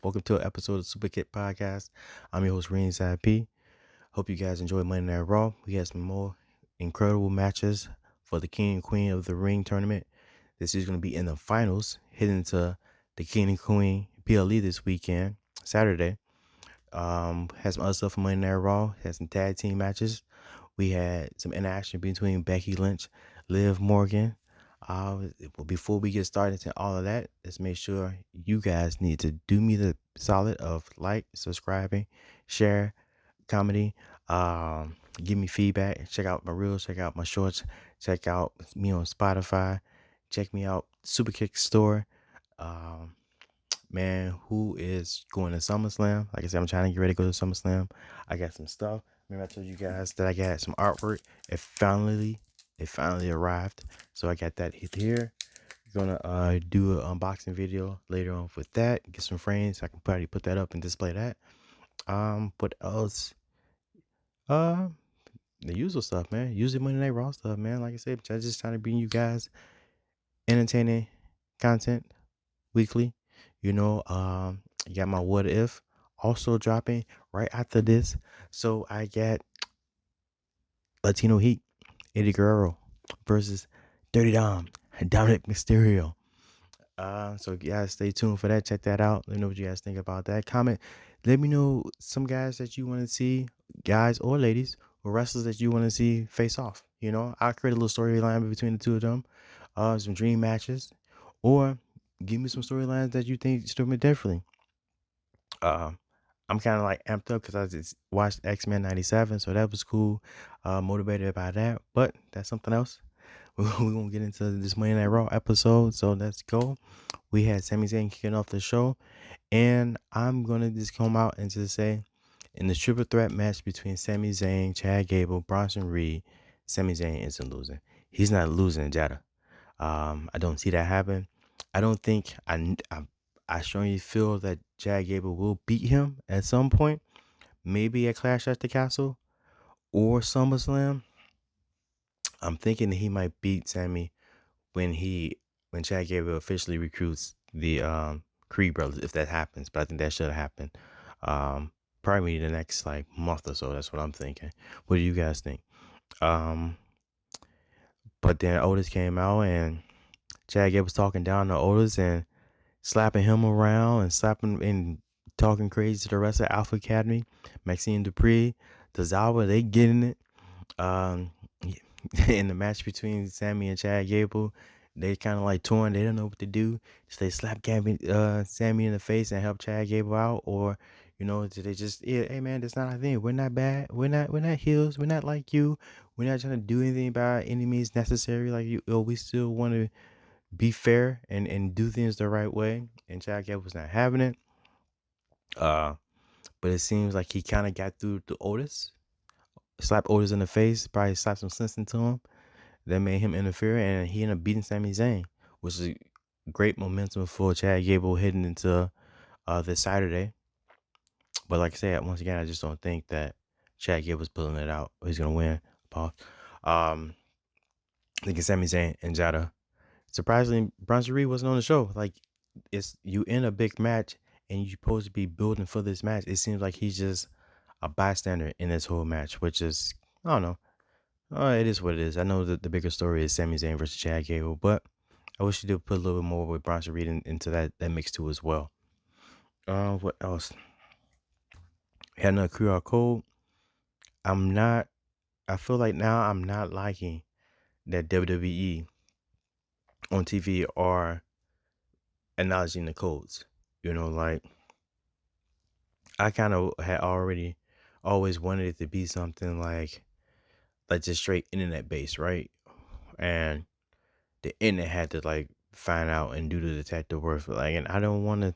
Welcome to an episode of Superkick Podcast. I'm your host, Ringside P. Hope you guys enjoyed Monday Night Raw. We had some more incredible matches for the King and Queen of the Ring tournament. This is going to be in the finals, heading to the King and Queen PLE this weekend, Saturday. Had some other stuff for Monday Night Raw. Had some tag team matches. We had some interaction between Becky Lynch, Liv Morgan. Before we get started into all of that, let's make sure you guys need to do me the solid of like, subscribing, share, comedy, give me feedback, check out my reels, check out my shorts, check out me on Spotify, check me out Superkick store. Man, who is going to SummerSlam? Like I said, I'm trying to get ready to go to SummerSlam. I got some stuff. Remember I told you guys that I got some artwork. It finally arrived. So I got that here. Gonna do an unboxing video later on with that. Get some frames. I can probably put that up and display that. What else? The usual stuff, man. Usually Monday Night Raw stuff, man. Like I said, I'm just trying to bring you guys entertaining content weekly. You got my What If also dropping right after this. So I got Latino Heat, Eddie Guerrero versus Dirty Dom, Dominic Mysterio. So you guys stay tuned for that. Check that out. Let me know what you guys think about that. Comment. Let me know some guys that you want to see, guys or ladies, or wrestlers that you want to see face off. I'll create a little storyline between the two of them. Some dream matches. Or give me some storylines that you think should be differently. I'm kind of like amped up because I just watched X-Men 97, so that was cool. Motivated by that, but that's something else. We're going to get into this Monday Night Raw episode, so let's go. We had Sami Zayn kicking off the show, and I'm going to just come out and just say, in the triple threat match between Sami Zayn, Chad Gable, Bronson Reed, Sami Zayn isn't losing. He's not losing Jada. I don't see that happen. I don't think I strongly feel that Chad Gable will beat him at some point, maybe at Clash at the Castle or SummerSlam. I'm thinking that he might beat Sammy when Chad Gable officially recruits the Creed brothers, if that happens. But I think that should happen. Probably the next month or so. That's what I'm thinking. What do you guys think? But then Otis came out and Chad Gable was talking down to Otis and slapping him around and slapping and talking crazy to the rest of the Alpha Academy. Maxine Dupree, Tozawa, they getting it. In the match between Sammy and Chad Gable, they kind of torn. They don't know what to do. Should they slap Sammy in the face and help Chad Gable out, or did they just hey man, that's not our thing. We're not bad. We're not heels. We're not like you. We're not trying to do anything by any means necessary like you. We still want to be fair and do things the right way. And Chad Gable was not having it. But it seems like he kind of got through to Otis. Slapped Otis in the face, probably slapped some sense into him. That made him interfere, and he ended up beating Sami Zayn, which is great momentum for Chad Gable heading into this Saturday. But like I said, once again, I just don't think that Chad Gable's pulling it out. He's gonna win. Paul. I think it's Sami Zayn and Jada. Surprisingly, Bronson Reed wasn't on the show. It's you in a big match and you're supposed to be building for this match. It seems like he's just a bystander in this whole match, which is, I don't know. It is what it is. I know that the bigger story is Sami Zayn versus Chad Gable, but I wish you did put a little bit more with Bronson Reed into that mix too as well. What else? We had another QR code. I feel like now I'm not liking that WWE on TV are acknowledging the codes. I kind of had always wanted it to be something like just straight internet based, right? And the internet had to find out and do the detective work. And I don't want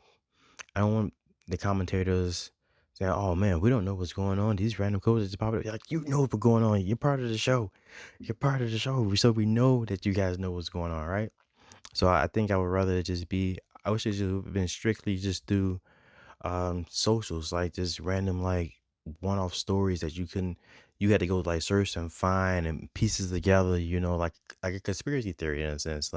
the commentators saying, "Oh man, we don't know what's going on. These random codes just pop up." You know what's going on. You're part of the show. You're part of the show. So we know that you guys know what's going on, right? So I think I would rather it just be. I wish it just would have been strictly just through socials, just random one-off stories that you had to go search and find and pieces together, like a conspiracy theory in a sense.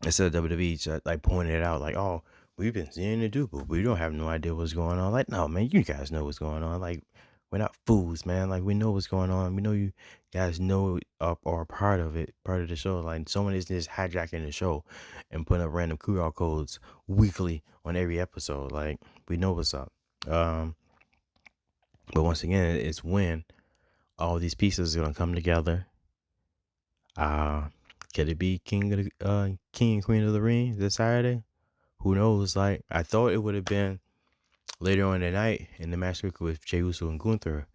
Instead of WWE just pointing it out, oh, we've been seeing it do, but we don't have no idea what's going on. Like, no, man, you guys know what's going on. Like, we're not fools, man. Like, we know what's going on. We know you guys know are part of it, part of the show. Like, someone is just hijacking the show and putting up random QR codes weekly on every episode. Like, we know what's up. But once again, it's when all these pieces are gonna come together. Could it be King and Queen of the Ring this Saturday? Who knows? Like, I thought it would have been later on in the night in the match with Jey Uso and Gunther.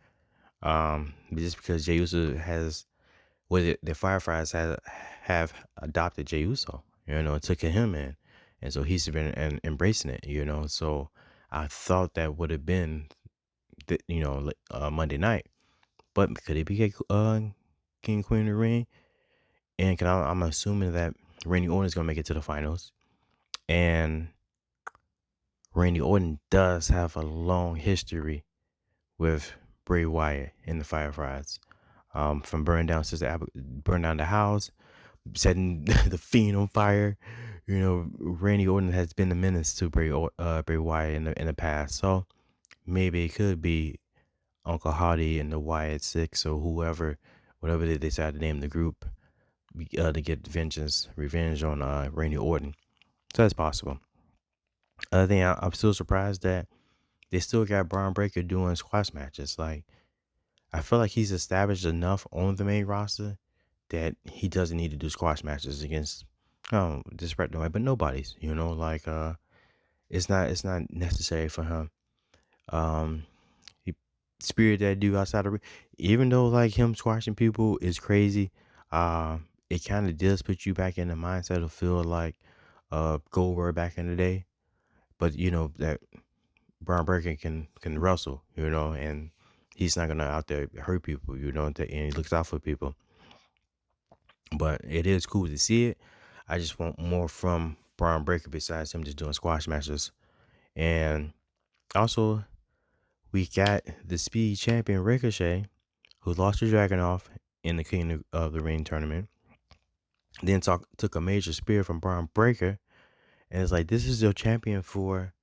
Just because Jey Uso has, the Fireflies have adopted Jey Uso, took him in, and so he's been embracing it, So I thought that would have been, Monday night, but could it be King Queen of the Ring? And I'm assuming that Randy Orton is gonna make it to the finals, and Randy Orton does have a long history with Bray Wyatt in the Fireflies. From burning down the house, setting the Fiend on fire. Randy Orton has been a menace to Bray Wyatt in the past. So maybe it could be Uncle Howdy and the Wyatt Six or whatever they decide to name the group, to get revenge on Randy Orton. So that's possible. Other thing, I'm still surprised that they still got Braun Breaker doing squash matches. Like, I feel like he's established enough on the main roster that he doesn't need to do squash matches against, disrespect nobody, but nobody's. It's not necessary for him. He spirit that dude outside the ring, even though like him squashing people is crazy. It kind of does put you back in the mindset of feel like Goldberg back in the day, but that Braun Breaker can wrestle, and he's not gonna out there hurt people, and he looks out for people. But it is cool to see it. I just want more from Braun Breaker besides him just doing squash matches. And also, we got the Speed Champion Ricochet, who lost to Dragunov in the King of the Ring tournament. Then took a major spear from Braun Breaker, and it's like, this is your champion for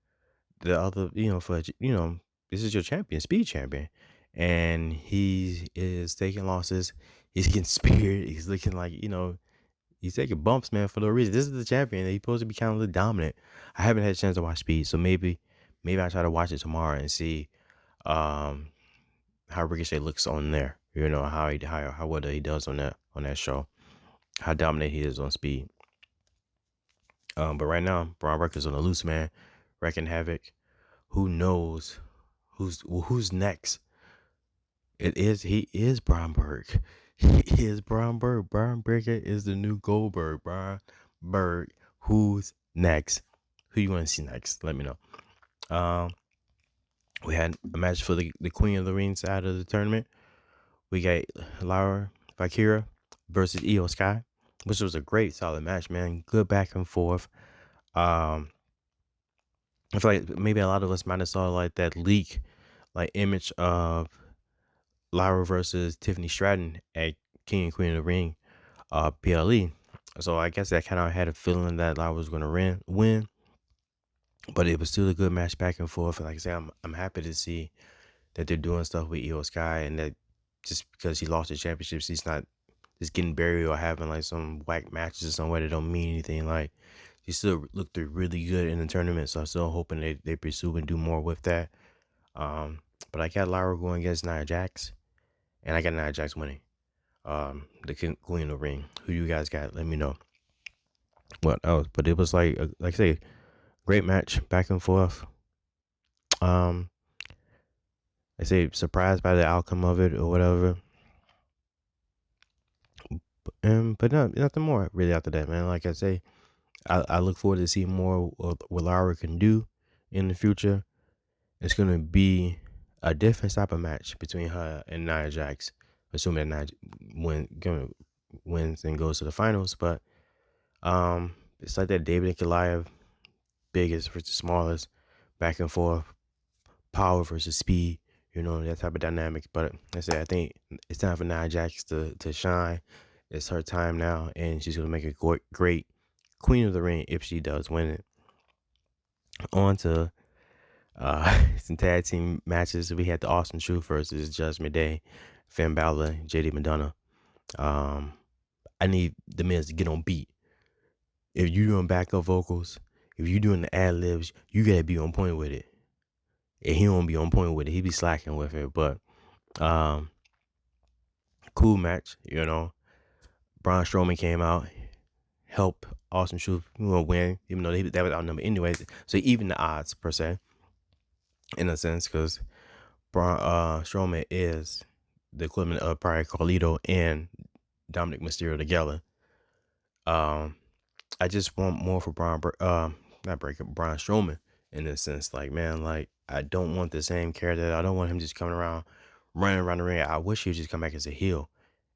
the other, this is your champion, Speed Champion, and he is taking losses. He's getting speared. He's looking like, he's taking bumps, man, for no reason. This is the champion. He's supposed to be kind of dominant. I haven't had a chance to watch Speed, so maybe I try to watch it tomorrow and see how Ricochet looks on there. How well he does on that show. How dominant he is on Speed. But right now, Braun Breaker's on the loose, man, wrecking havoc. Who knows who's next? He is Braun Berg. He is Braun Berg. Braun Breaker is the new Goldberg. Braun Berg. Who's next? Who you want to see next? Let me know. We had a match for the Queen of the Ring side of the tournament. We got Lyra Valkyria versus Io Sky, which was a great, solid match, man. Good back and forth. I feel like maybe a lot of us might have saw like that leak, like image of Lyra versus Tiffany Stratton at King and Queen of the Ring, PLE. So I guess I kind of had a feeling that Lyra was going to win, but it was still a good match back and forth. And like I said, I'm happy to see that they're doing stuff with Io Sky, and that just because he lost the championships, he's not just getting buried or having like some whack matches somewhere that don't mean anything. Like, he still looked really good in the tournament, so I'm still hoping they pursue and do more with that. But I got Lyra going against Nia Jax, and I got Nia Jax winning. The Queen of the Ring. Who you guys got? Let me know. What else? But it was like I say, great match, back and forth. I say surprised by the outcome of it or whatever. But no, nothing more really after that, man. Like I say, I look forward to seeing more of what Lyra can do in the future. It's gonna be a different type of match between her and Nia Jax, assuming that Nia wins and goes to the finals. But it's like that David and Goliath, biggest versus smallest, back and forth, power versus speed, that type of dynamic. But like I said, I think it's time for Nia Jax to shine. It's her time now, and she's gonna make a great Queen of the Ring if she does win it. On to some tag team matches. We had the Austin Truth versus Judgment Day, Finn Balor, JD Madonna. I need the Miz to get on beat. If you doing backup vocals, if you doing the ad libs, you gotta be on point with it. And he don't be on point with it. He be slacking with it. But cool match, you know. Braun Strowman came out, helped Austin Truth win, even though that was outnumbered anyways. So even the odds per se, in a sense, because Strowman is the equivalent of probably Carlito and Dominic Mysterio together. I just want more for Braun Strowman in this sense. Like, man, like I don't want the same character. I don't want him just coming around, running around the ring. I wish he would just come back as a heel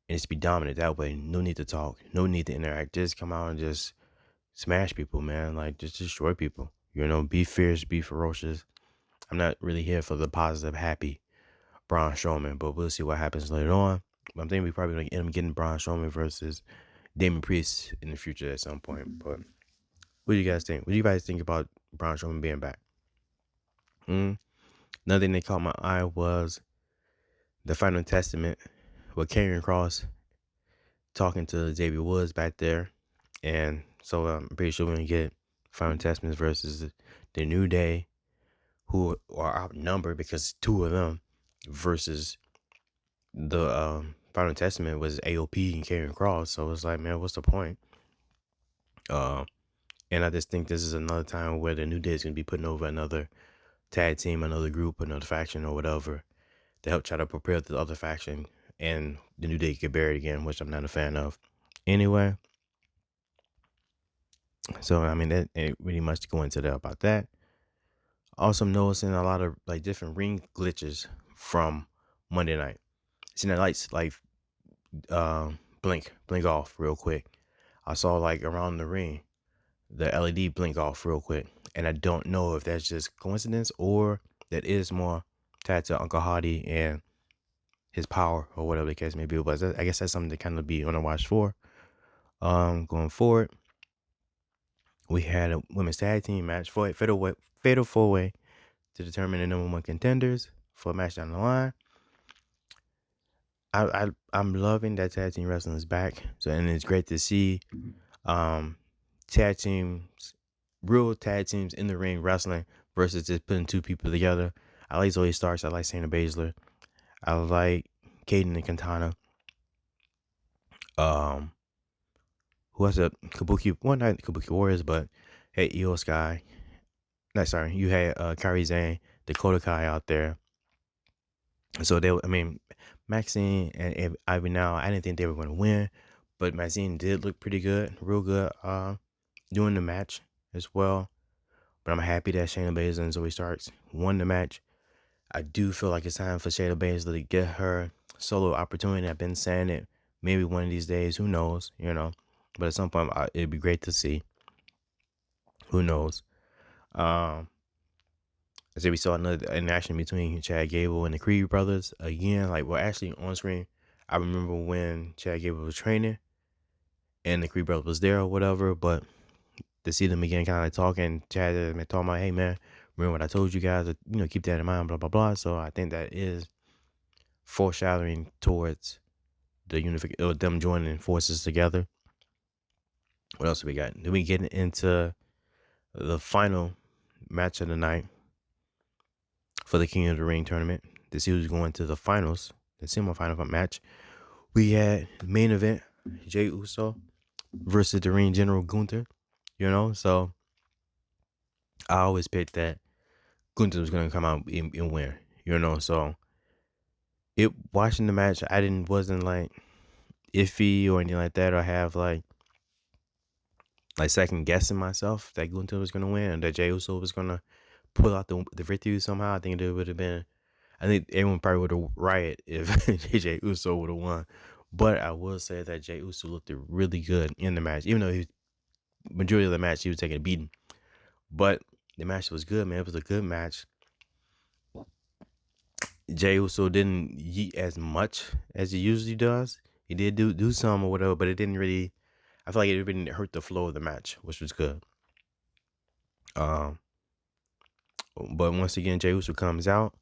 and just be dominant that way. No need to talk, no need to interact. Just come out and just smash people, man. Like just destroy people. You know, be fierce, be ferocious. I'm not really here for the positive, happy Braun Strowman, but we'll see what happens later on. I'm thinking we probably gonna end up getting Braun Strowman versus Damon Priest in the future at some point. But what do you guys think? What do you guys think about Braun Strowman being back? Another thing that caught my eye was the Final Testament with Karrion Kross talking to Xavier Woods back there. And so I'm pretty sure we're going to get Final Testament versus the New Day, who are outnumbered because two of them, versus the Final Testament was AOP and Karrion Kross. So it's like, man, what's the point? And I just think this is another time where the New Day is going to be putting over another tag team, another group, another faction or whatever to help try to prepare the other faction, and the New Day get buried again, which I'm not a fan of. Anyway, so I mean, that ain't really much to go into there about that. Also, I'm noticing a lot of like different ring glitches from Monday night. Seeing the lights like blink off real quick. I saw like around the ring, the LED blink off real quick, and I don't know if that's just coincidence or that is more tied to Uncle Hardy and his power or whatever the case may be. But I guess that's something to kind of be on the watch for. Going forward, we had a women's tag team match for a fatal four-way to determine the number one contenders for a match down the line. I'm loving that tag team wrestling is back. So, and it's great to see tag teams, real tag teams in the ring wrestling versus just putting two people together. I like Zoe Starks. I like Shayna Baszler. I like Kaden and Katana. Who has a Kabuki? Well, not Kabuki Warriors, but hey, Io Sky. No, sorry, you had Kairi Sane, Dakota Kai out there. So Maxine and Ivy now, I didn't think they were going to win, but Maxine did look pretty good, real good, doing the match as well. But I'm happy that Shayna Baszler and Zoe Starks won the match. I do feel like it's time for Shayna Baszler to get her solo opportunity. I've been saying it. Maybe one of these days, who knows, you know. But at some point, it'd be great to see. Who knows? I said we saw another interaction between Chad Gable and the Creed brothers again. Like, well, actually on screen, I remember when Chad Gable was training and the Creed brothers was there or whatever. But to see them again, kind of talking, Chad had been talking about, hey man, remember what I told you guys? Keep that in mind, blah blah blah. So I think that is foreshadowing towards the them joining forces together. What else we got? Then we get into the final match of the night for the King of the Ring tournament to see who's going to the finals, the semifinal match. We had the main event, Jey Uso versus the Ring General Gunther. So I always picked that Gunther was gonna come out and win. So watching the match, wasn't like iffy or anything like that, or have like second guessing myself that Gunther was gonna win and that Jey Uso was gonna pull out the victory somehow. I think it would have been. I think everyone probably would have rioted if Jey Uso would have won. But I will say that Jey Uso looked really good in the match, even though majority of the match he was taking a beating. But the match was good, man. It was a good match. Jey Uso didn't yeet as much as he usually does. He did do some or whatever, but it didn't really. I feel like it didn't hurt the flow of the match, which was good. But once again, Jey Uso comes out.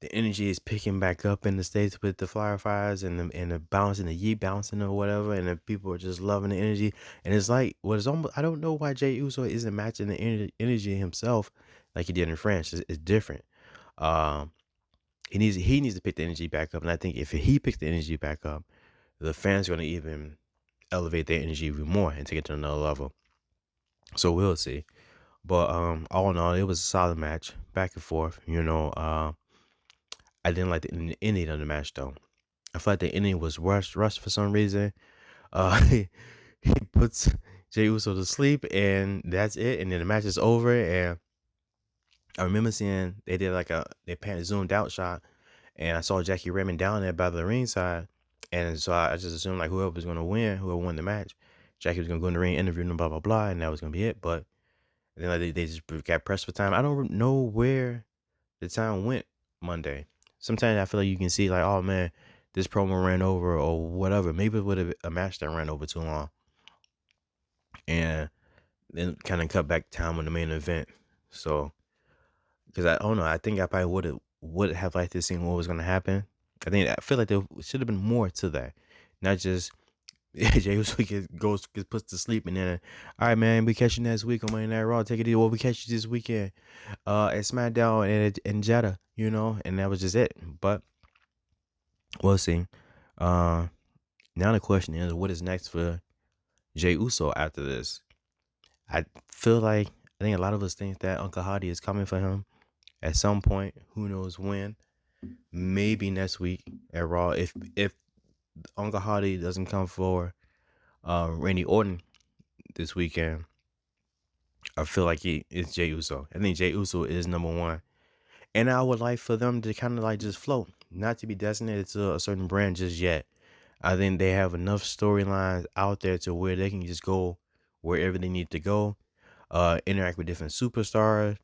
The energy is picking back up in the States with the Fireflies and the bouncing, the yeet bouncing or whatever, and the people are just loving the energy. And it's like, what is almost, I don't know why Jey Uso isn't matching the energy himself like he did in France. It's different. Um, he needs to pick the energy back up, and I think if he picks the energy back up, the fans are going to even elevate their energy even more and take it to another level. So we'll see. But all in all, it was a solid match, back and forth. I didn't like the ending of the match though. I felt like the ending was rushed for some reason. He puts Jey Uso to sleep, and that's it. And then the match is over. And I remember seeing they did like they zoomed out shot, and I saw Jackie Redmond down there by the ringside, and so I just assumed like whoever was gonna win, whoever won the match, Jackie was gonna go in the ring, interview them, blah blah blah, and that was gonna be it. But then like, they just got pressed for time. I don't know where the time went Monday. Sometimes I feel like you can see like, oh man, this promo ran over or whatever. Maybe it would have a match that ran over too long, and then kind of cut back time on the main event. So, because I don't know, I think I probably would have liked to see what was gonna happen. I feel like there should have been more to that, not just Jey Uso gets put to sleep, and then all right, man, we catch you next week on Monday Night Raw. Take it easy. Well, we catch you this weekend, at Smackdown and Jeddah, and that was just it. But we'll see. Now the question is, what is next for Jey Uso after this? I think a lot of us think that Uncle Hottie is coming for him at some point. Who knows when? Maybe next week at Raw. If Uncle Hottie doesn't come for Randy Orton this weekend, I feel like it's Jey Uso. I think Jey Uso is number one. And I would like for them to kind of like just float, not to be designated to a certain brand just yet. I think they have enough storylines out there to where they can just go wherever they need to go, interact with different superstars,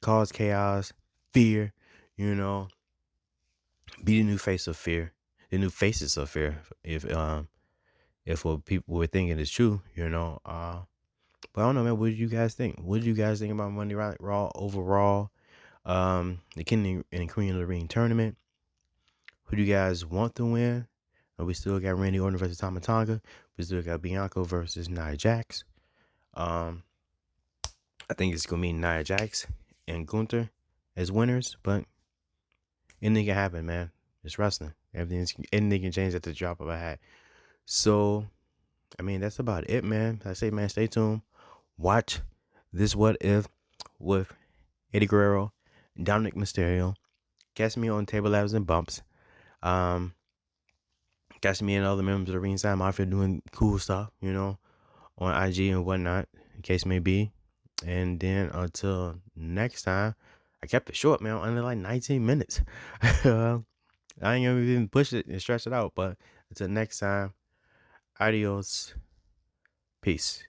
cause chaos, fear, be the new face of fear, the new faces of fear. If what people were thinking is true, But I don't know, man. What do you guys think? What do you guys think about Monday Night Raw overall? The King and Queen of the Ring tournament. Who do you guys want to win? We still got Randy Orton versus Tama Tonga. We still got Bianca versus Nia Jax. I think it's gonna be Nia Jax and Gunther as winners, but anything can happen, man. It's wrestling. Anything can change at the drop of a hat. So, I mean, that's about it, man. I say, man, stay tuned. Watch this What If with Eddie Guerrero, Dominic Mysterio. Catch me on Table Labs and Bumps. Catch me and other members of the Ringside Mafia doing cool stuff, on IG and whatnot, in case may be. And then until next time, I kept it short, man, under like 19 minutes. I ain't gonna even push it and stretch it out, but until next time, adios. Peace.